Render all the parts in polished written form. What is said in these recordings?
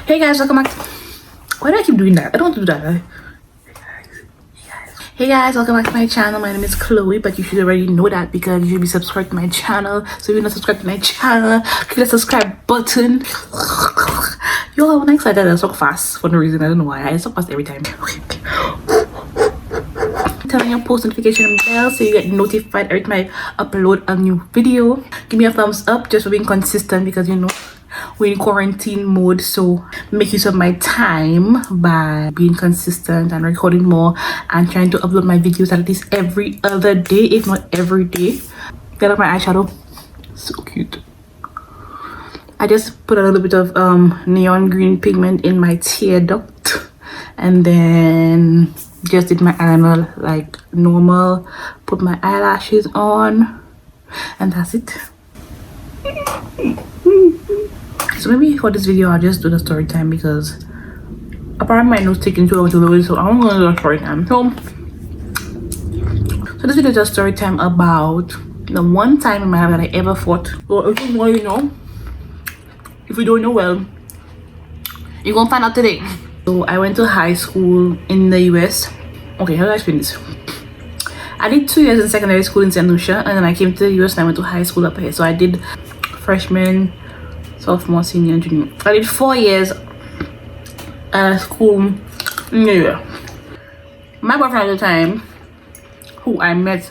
Hey guys, welcome back. Why do I keep doing that? I don't want to do that. Right? Hey guys, welcome back to my channel. My name is Chloe, but you should already know that because you should be subscribed to my channel. So if you're not subscribed to my channel, click the subscribe button. Yo, I'm excited. I talk fast for no reason. I don't know why. I talk fast every time. Turn on your post notification bell so you get notified every time I upload a new video. Give me a thumbs up just for being consistent because you know we're in quarantine mode, so make use of my time by being consistent and recording more and trying to upload my videos at least every other day, if not every day. Get up my eyeshadow, so cute. I just put a little bit of neon green pigment in my tear duct and then just did my eyeliner like normal, put my eyelashes on, and that's it. So maybe for this video I'll just do the story time because apparently my nose taking too long to load, so I'm gonna do a story time. So this video is a story time about the one time in my life that I ever fought. Well, if you want to know, if you don't know, well, you're gonna find out today. So I went to high school in the US. Okay, how do I explain this? I did 2 years in secondary school in St. Lucia, and then I came to the US and I went to high school up here. So I did freshman, sophomore, senior, and junior. I did 4 years at school in the US. My boyfriend at the time, who I met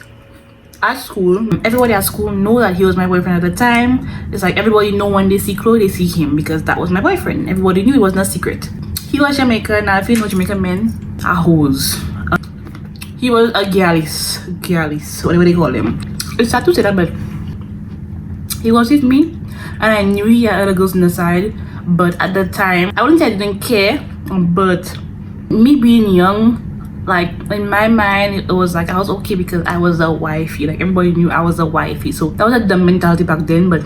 at school, everybody at school know that he was my boyfriend at the time. It's like everybody know when they see Chloe, they see him because that was my boyfriend. Everybody knew it was not secret. He was Jamaican. Now if you know Jamaican men are hoes. He was a gyalis, whatever they call him. It's sad to say that, but he was with me and I knew he had other girls on the side, but at the time I wouldn't say I didn't care, but me being young, like in my mind it was like I was okay because I was a wifey. Like everybody knew I was a wifey, so that was a dumb mentality back then, but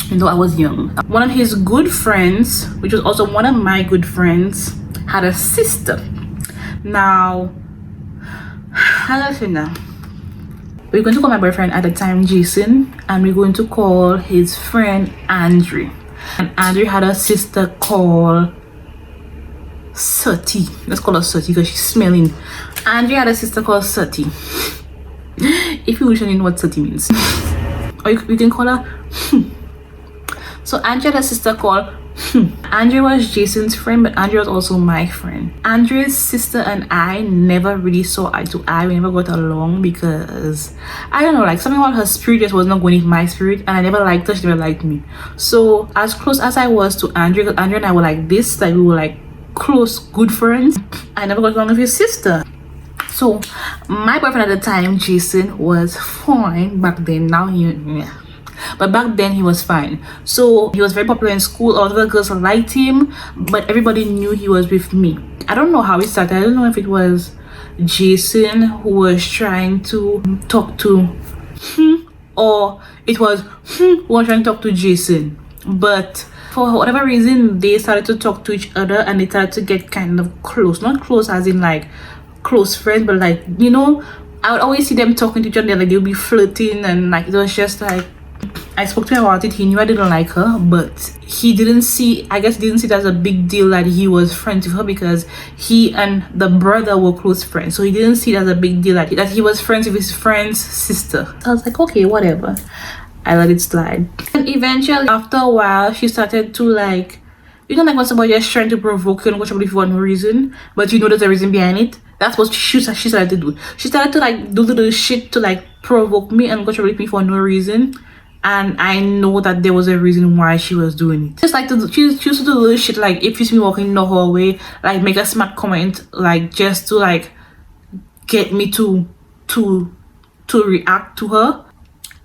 you know I was young. One of his good friends, which was also one of my good friends, had a sister. Now how do I say now? We're going to call my boyfriend at the time Jason, and we're going to call his friend Andre. And Andre had a sister called Sati. Let's call her Sati because she's smelling. Andre had a sister called Sati. If you wish to know what Sati means, or you can call her. So Andre had a sister called. Andre was Jason's friend, but Andre was also my friend. Andre's sister and I never really saw eye to eye. We never got along because I don't know, like something about her spirit just was not going with my spirit, and I never liked her, she never liked me. So as close as I was to Andre, because Andre and I were like this, like we were like close, good friends, I never got along with his sister. So my boyfriend at the time, Jason, was fine back then. Now but back then he was fine. So he was very popular in school. All the girls liked him, but everybody knew he was with me. I don't know how it started. I don't know if it was Jason who was trying to talk to him, or it was who was trying to talk to Jason. But for whatever reason they started to talk to each other and they started to get kind of close. Not close as in like close friends, but like, you know, I would always see them talking to each other, like they'll be flirting, and like it was just like I spoke to him about it. He knew I didn't like her, but he didn't see, I guess didn't see it as a big deal that he was friends with her because he and the brother were close friends. So he didn't see it as a big deal that he was friends with his friend's sister. I was like, okay, whatever. I let it slide. And eventually, after a while, she started to like, you know, like when somebody is trying to provoke you and go somebody for no reason, but you know there's a reason behind it. That's what she started to do. She started to like do little shit to like provoke me and go trouble with me for no reason. And I know that there was a reason why she was doing it. Just like she used to do little shit, like if you see me walking in the hallway, like make a smart comment, like just to like get me to react to her.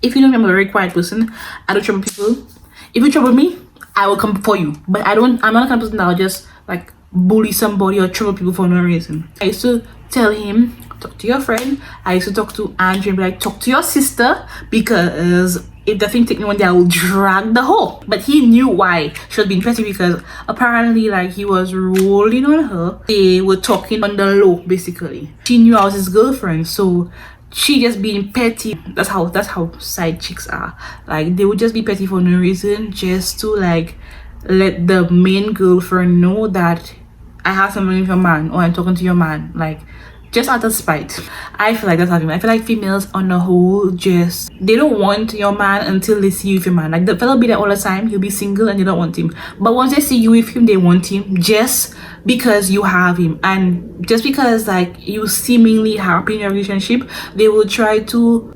If you know me, I'm a very quiet person. I don't trouble people. If you trouble me, I will come for you. But I'm not the kind of person that will just like bully somebody or trouble people for no reason. I used to tell him, talk to your friend. I used to talk to Andre and be like, talk to your sister, because if the thing take me one day, I will drag the hoe. But he knew why she was being petty, because apparently like he was rolling on her. They were talking on the low, basically. She knew I was his girlfriend, so she just being petty. That's how side chicks are. Like they would just be petty for no reason, just to like let the main girlfriend know that I have something with your man, or I'm talking to your man, like just out of spite. I feel like that's happening. I feel like females on the whole just, they don't want your man until they see you with your man. Like the fellow be there all the time, he'll be single and they don't want him, but once they see you with him, they want him, just because you have him. And just because like you seemingly happy in your relationship, they will try to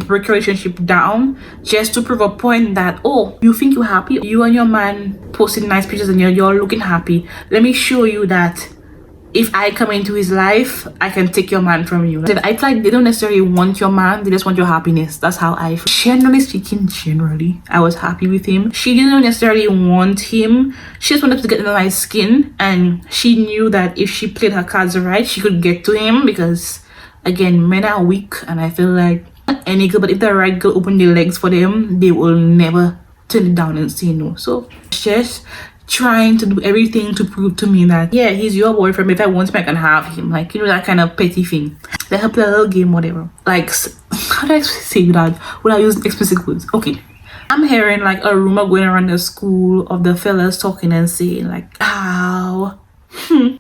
break your relationship down, just to prove a point that, oh, you think you're happy, you and your man posting nice pictures and you're looking happy, let me show you that if I come into his life, I can take your man from you. I feel like they don't necessarily want your man, they just want your happiness. That's how I feel. Generally speaking, I was happy with him. She didn't necessarily want him. She just wanted to get under my skin, and she knew that if she played her cards right, she could get to him, because again, men are weak, and I feel like any girl, but if the right girl open their legs for them, they will never turn it down and say no. So just trying to do everything to prove to me that, yeah, he's your boyfriend, but if I want him, I can have him. Like, you know, that kind of petty thing. Let her play a little game, whatever. Like, how do I say that without using explicit words? Okay. I'm hearing like a rumor going around the school of the fellas talking and saying like, ow,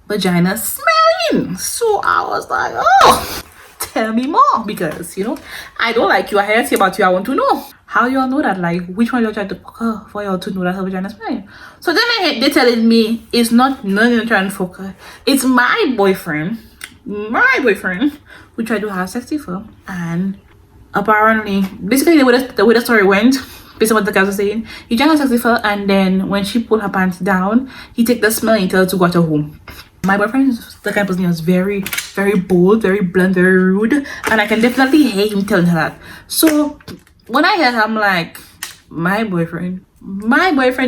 vagina smelling. So I was like, oh, tell me more, because, you know, I don't like you. I heard about you. I want to know. How y'all know that? Like, which one y'all trying to fuck her for y'all to know that her vagina smelling? So then they're telling me it's not none of them trying to fuck her. It's my boyfriend who tried to have sex with her. And apparently, basically the way the story went, based on what the guys were saying, he tried to have sex with her, and then when she pulled her pants down, he take the smell and tell her to go to her home. My boyfriend is the kind of person who was very, very bold, very blunt, very rude, and I can definitely hate him telling her that. So when I heard her, I'm like, my boyfriend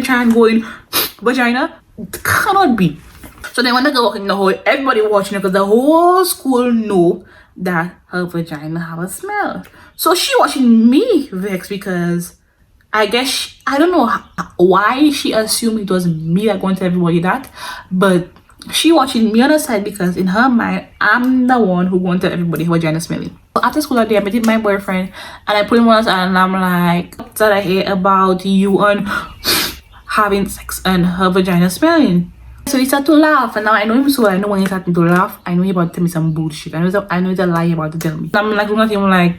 trying to go in vagina? Cannot be. So then when they go walking in the hall, everybody watching her, because the whole school know that her vagina have a smell. So she watching me vex, because I guess I don't know why she assumed it was me that going to everybody that, but she watching me on the side, because in her mind, I'm the one who wanted everybody her vagina smelling. So after school that day, I met my boyfriend, and I put him on us, and I'm like, what's that I hear about you and having sex and her vagina smelling? So he started to laugh, and now I know him, so I know when he started to laugh, I know he about to tell me some bullshit. I know it's a lie about to tell me. I'm like looking at him like,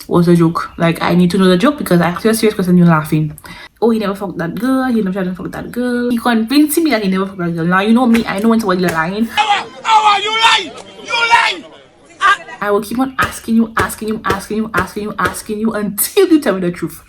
what's the joke? Like, I need to know the joke, because I asked you a serious question, you're laughing. Oh, he never fucked that girl, he never tried to fuck that girl. He convinced me that he never fucked that girl. Now you know me, I know when somebody's lying. How are you lying? You lying! I will keep on asking you until you tell me the truth.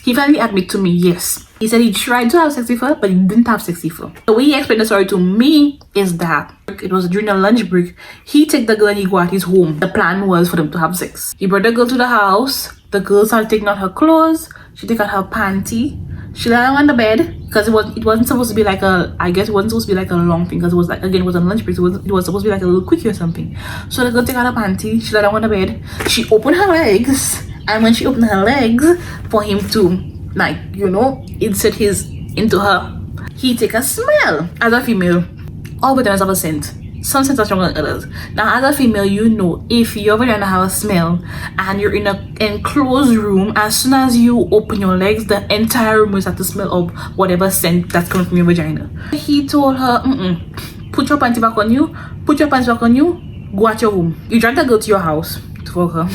He finally admitted to me, yes. He said he tried to have sex with her, but he didn't have sex with her. The way he explained the story to me is that it was during a lunch break. He took the girl and he go at his home. The plan was for them to have sex. He brought the girl to the house. The girl started taking out her clothes. She took out her panty. She lay down on the bed, because it wasn't supposed to be like a, I guess it wasn't supposed to be like a long thing, because it was like, again, it was a lunch break, so it was supposed to be like a little quickie or something. So the girl took out her panty, she lay down on the bed, she opened her legs, and when she opened her legs for him to, like, you know, insert his into her, he take a smell. As a female, all vaginas have a scent. Some scents are stronger than others. Now, as a female, you know, if your vagina have a smell and you're in an enclosed room, as soon as you open your legs, the entire room will start to smell of whatever scent that's coming from your vagina. He told her, put your panty back on you, go at your home. You drag the girl to your house to fuck her.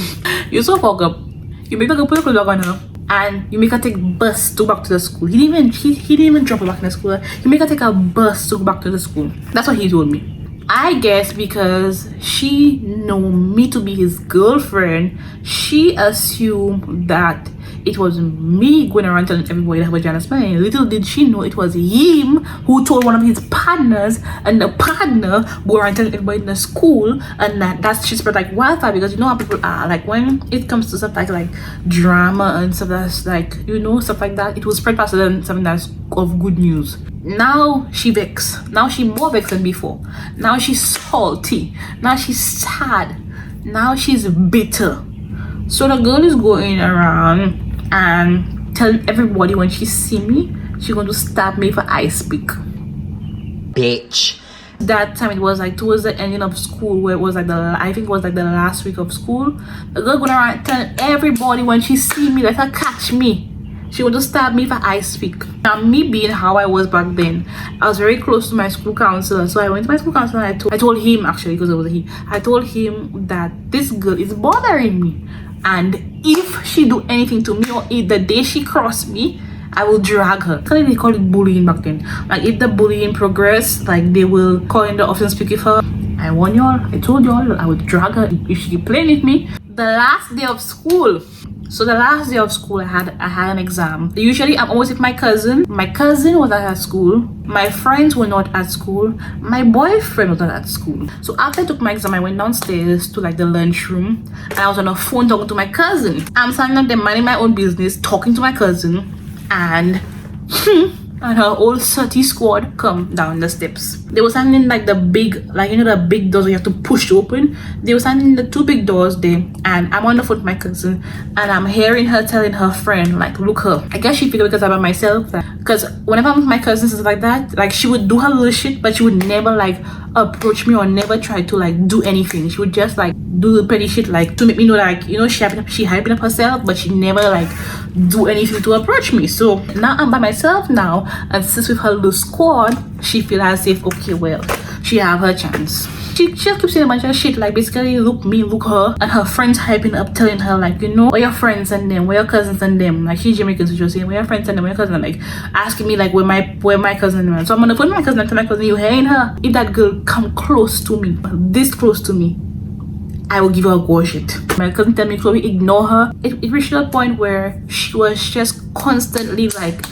You so fuck up. You make the girl put your clothes back on her, and you make her take bus to go back to the school. He didn't even drop her back in the school. You make her take a bus to go back to the school. That's what he told me. I guess because she know me to be his girlfriend, she assumed that it was me going around telling everybody that her vagina smelling. Little did she know it was him who told one of his partners, and the partner go around telling everybody in the school, and that's she spread like wildfire. Because you know how people are, like when it comes to stuff like drama and stuff that's like, you know, stuff like that, it will spread faster than something that's of good news. Now she vexed. Now she more vexed than before. Now she's salty. Now she's sad. Now she's bitter. So the girl is going around and telling everybody when she see me, she's going to stab me if I speak. Bitch. That time it was like towards the ending of school, where it was like I think it was like the last week of school. The girl going around telling everybody when she see me, let her catch me. She wanted to stab me if I speak. Now, me being how I was back then, I was very close to my school counselor. So I went to my school counselor and I told him, actually, because it was a he. I told him that this girl is bothering me. And if she do anything to me, or if the day she crossed me, I will drag her. They call it bullying back then. Like, if the bullying progress, like, they will call in the office and speak with her. I warn y'all, I told y'all I would drag her if she keep playing with me. The last day of school. So the last day of school, I had an exam. Usually, I'm always with my cousin. My cousin was at school. My friends were not at school. My boyfriend was not at school. So after I took my exam, I went downstairs to like the lunchroom, and I was on the phone talking to my cousin. I'm standing there minding my own business, talking to my cousin, and her old 30 squad come down the steps. They were standing in like the big, like, you know, the big doors you have to push open. They were standing in the two big doors there, and I'm on the phone with my cousin, and I'm hearing her telling her friend, like, look her. I guess she figured because I'm by myself, because whenever I'm with my cousins and stuff like that, like, she would do her little shit, but she would never like approach me or never try to like do anything. She would just like do the petty shit, like to make me know, like, you know, she hyping up herself, but she never like do anything to approach me. So now I'm by myself now, and since with her little squad, she feel as if, okay, well, she have her chance. She just keeps saying a bunch of shit, like basically look me, look her, and her friends hyping up, telling her like, you know, where your friends and them, where your cousins and them. Like, she's Jamaican, so she was saying, where your friends and them, where your cousins, and like asking me like where my cousin and them. So I'm on the phone with my cousin and tell my cousin, you hearing her? If that girl come close to me, this close to me, I will give her a go shit. My cousin tell me, Chloe, ignore her. It reached a point where she was just constantly like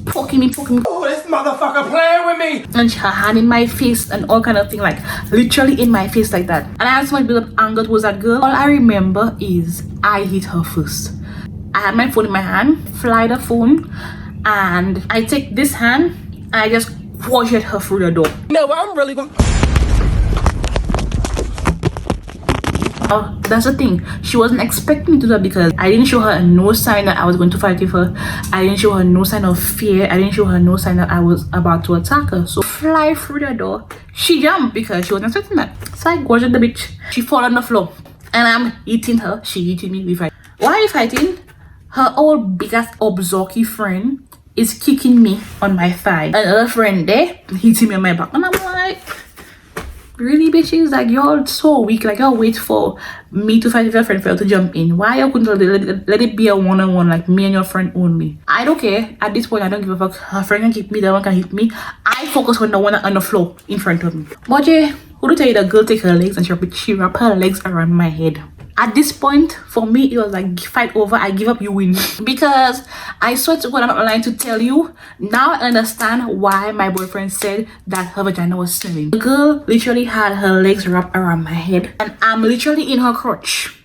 poking me. Oh, this motherfucker playing with me. And her hand in my face and all kind of thing, like literally in my face like that. And I had so much build up anger towards that girl. All I remember is I hit her first. I had my phone in my hand, fly the phone, and I take this hand and I just push at her through the door. No, I'm really gonna. That's the thing, she wasn't expecting me to do that because I didn't show her no sign that I was going to fight with her. I didn't show her no sign of fear. I didn't show her no sign that I was about to attack her. So fly through the door, she jumped because she wasn't expecting that. So I gorged the bitch. She fall on the floor and I'm hitting her. She hitting me. We fight. Why are you fighting? Her old big ass obzoki friend is kicking me on my thigh. Another friend there hitting me on my back, and I'm like, really, bitches? Like, y'all so weak. Like, y'all wait for me to fight with your friend for you to jump in. Why y'all couldn't let it be a one-on-one, like me and your friend only? I don't care. At this point, I don't give a fuck. Her friend can hit me, the one can hit me. I focus on the one on the floor in front of me. But yeah, who do tell you the girl take her legs and she wrap her legs around my head? At this point, for me, it was like, fight over, I give up, you win. Because I swear to God, I'm not lying to tell you, now I understand why my boyfriend said that her vagina was smelling. The girl literally had her legs wrapped around my head, and I'm literally in her crotch.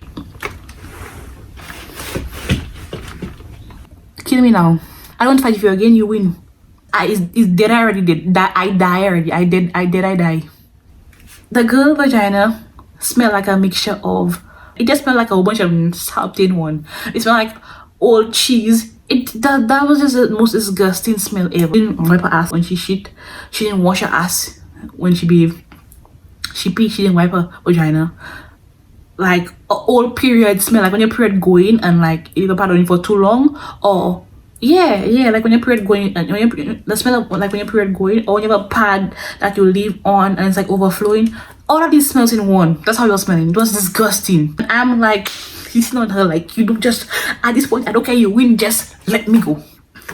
Kill me now. I don't fight with you again, you win. It's dead, I already did. I die already. I die. The girl vagina smelled like a mixture of, it just smelled like a whole bunch of salted in one. It smelled like old cheese. That was just the most disgusting smell ever. She didn't wipe her ass when she shit. She didn't wash her ass when she bathed. She peed, she didn't wipe her vagina. Like a old period smell, like when your period going and like you don't pad on it for too long, or yeah, like when your period going and the smell of like when your period going, or when you have a pad that you leave on and it's like overflowing. All of these smells in one. That's how you're smelling. It was disgusting. I'm like hitting on her like, you don't just, at this point I don't care, you win, just let me go.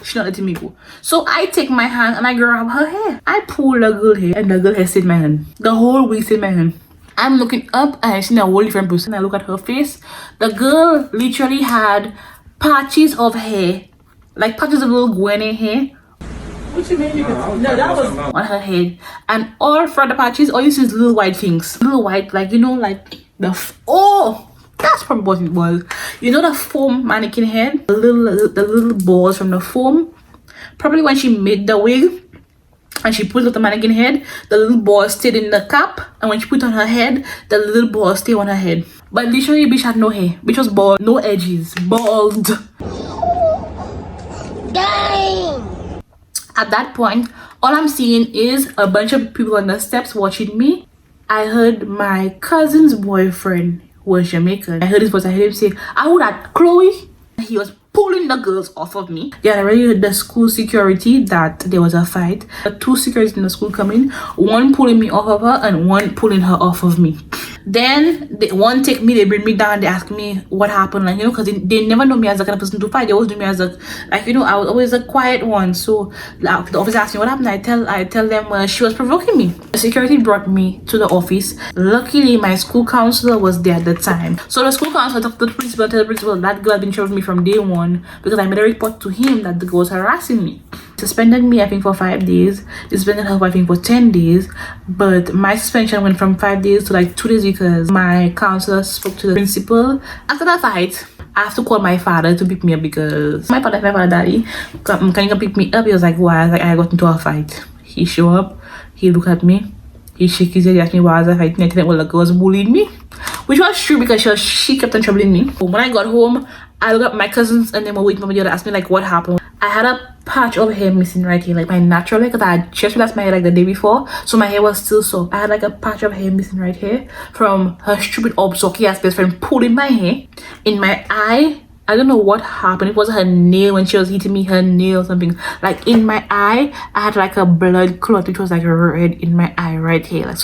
She's not letting me go. So I take my hand and I grab her hair. I pull the girl hair and the girl hair stayed in my hand. The whole wig stayed in my hand. I'm looking up and I see a whole different person. I look at her face. The girl literally had patches of hair, like patches of little Gwenny hair. What you mean? No, that was on her head, and all for the patches, all you see is little white things, little white, like, you know, like the that's probably what it was. You know, the foam mannequin head, the little balls from the foam. Probably when she made the wig and she put up the mannequin head, the little ball stayed in the cap, and when she put on her head, the little ball stayed on her head. But literally, bitch had no hair. Bitch was bald, no edges, bald. Dang! At that point, all I'm seeing is a bunch of people on the steps watching me. I heard my cousin's boyfriend was Jamaican. I heard his voice. I heard him say, "I would at Chloe." He was pulling the girls off of me. Yeah, I already heard the school security that there was a fight. The two securities in the school coming, one pulling me off of her and one pulling her off of me. Then one take me, they bring me down, they ask me what happened, like, you know, because they never know me as the kind of person to fight. They always know me as a, like, you know, I was always a quiet one. So like, the officer asked me what happened. I tell them she was provoking me. The security brought me to the office. Luckily my school counselor was there at the time, so the school counselor talked to the principal, tell the principal that girl had been trouble me from day one because I made a report to him that the girl was harassing me. Suspended me I think for 5 days, suspended her I think for 10 days, but my suspension went from 5 days to like 2 days because my counselor spoke to the principal. After that fight, I have to call my father to pick me up because my father, daddy, can you come pick me up? He was like, why? Like, I got into a fight. He show up, he look at me, he shake his head, he asked me why was I fighting. I tell him, well, the girl was bullying me, which was true because she kept on troubling me. But when I got home, I looked at my cousins and they were waiting for me to ask me like what happened. I had a patch of hair missing right here, like my natural hair, because I had just relaxed my hair like the day before, so my hair was still soft. I had like a patch of hair missing right here from her stupid obsocky ass best friend pulling my hair in my eye. I don't know what happened. It was her nail when she was hitting me, her nail or something. Like in my eye, I had like a blood clot which was like red in my eye right here. Like,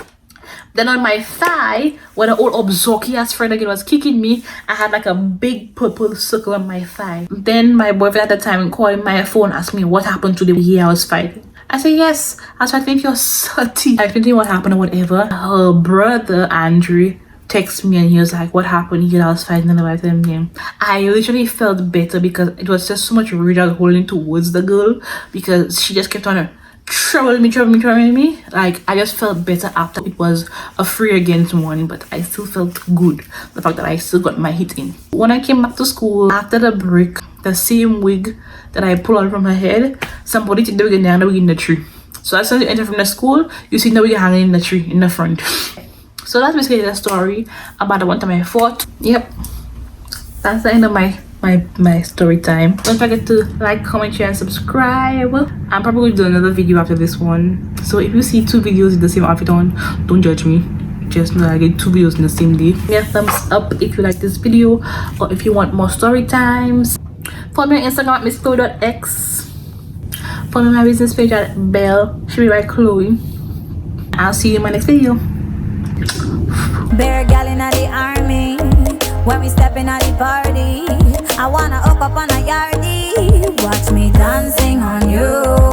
then on my thigh, when an old obsocky ass friend again was kicking me, I had like a big purple circle on my thigh. Then my boyfriend at the time called my phone, asked me what happened to the year I was fighting. I said yes, I was fighting your Sati. I explained to him what happened or whatever. Her brother Andrew texted me and he was like, what happened? He said I was fighting and I told him. I literally felt better because it was just so much rage I was holding towards the girl because she just kept on troubling me. Like, I just felt better after. It was a 3 against 1, but I still felt good, the fact that I still got my hit in. When I came back to school after the break, the same wig that I pulled out from her head, somebody took the wig and they hung the wig in the tree. So as soon as you enter from the school, you see the wig hanging in the tree in the front. So that's basically the story about the one time I fought. Yep, that's the end of my story time. Don't forget to like, comment, share and subscribe. I'm probably going to do another video after this one, so if you see 2 videos with the same outfit on, don't judge me. Just know I get 2 videos in the same day. Give me a thumbs up if you like this video or if you want more story times. Follow me on Instagram at misschloe.x. Follow me on my business page at Belle should be by Chloe. I'll see you in my next video. Bear gal in the army. When we step in at the party, I wanna hook up on a yardie. Watch me dancing on you.